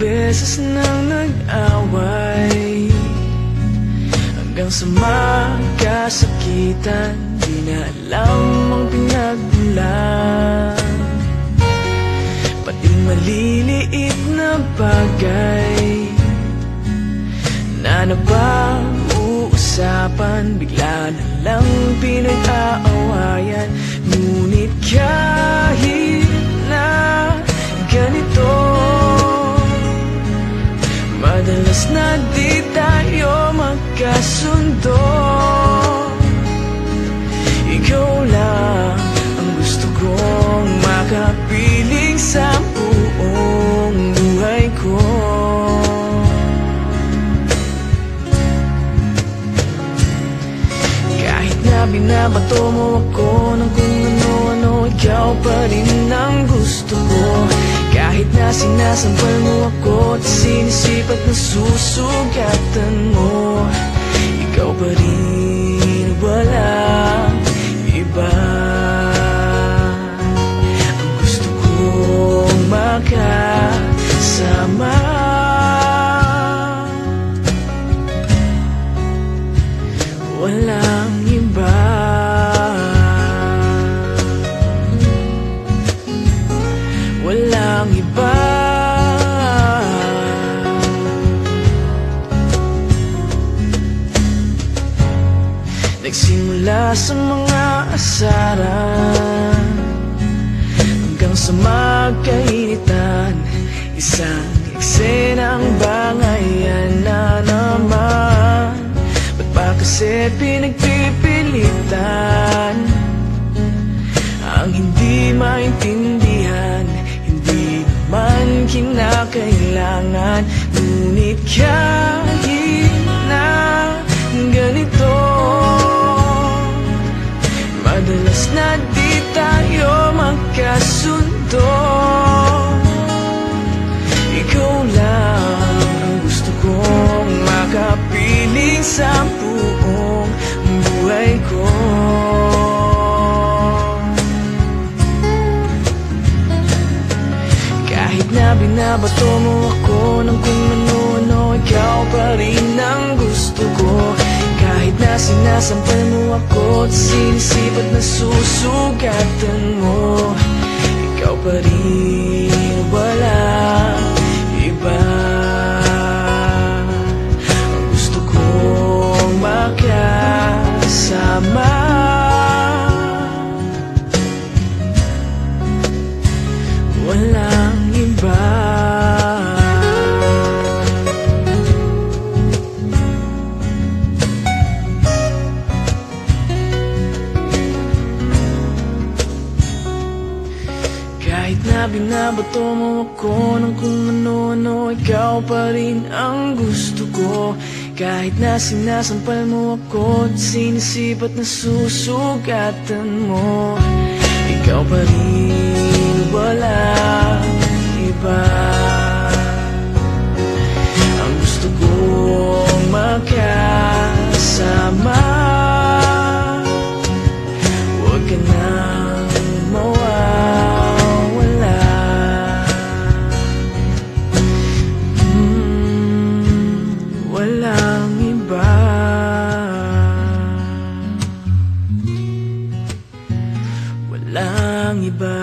beses nang nag-away, hanggang sa magkasakitan, di na alam ang pinagmulan. Pati maliliit na bagay na napag-uusapan, bigla na lang pinag-aawayan. Ngunit kahit na ganito, madalas na di tayo magkasundo. Ikaw lang ang gusto kong makapiling sa buong buhay ko. Kahit na binabato mo ako ng kung ano-ano, ikaw pa rin ang gusto ko. Kahit na sinasampal mo ako at sinisipat na susugatan mo, ikaw pa rin, walang iba. Ang gusto kong makasama, walang iba. Walang iba. Nagsimula sa mga asaran, hanggang sa magkainitan, isang eksenang bangayan na naman. Ba't ba kasi pinagpipilitan ang hindi maintindihan? Hindi naman kinakailangan. Ngunit kahit na ganito, madalas na di tayo magkasundo. Ikaw lang ang gusto kong makapiling sa buong buhay ko. Kahit na binabato mo ako ng kung ano-ano, ikaw pa rin ang gusto ko. Kahit na sinasampal mo ako at sinisipat na susugatan mo, ikaw pa rin, walang iba. Ang gusto kong makasama, walang iba. Kahit na binabato mo ako ng kung ano-ano, ikaw pa rin ang gusto ko. Kahit na sinasampal mo ako at sinisipat na susugatan mo, ikaw pa rin, walang iba. Ang gusto kong makasama, huwag ka nang mawawala. Walang iba. Walang iba.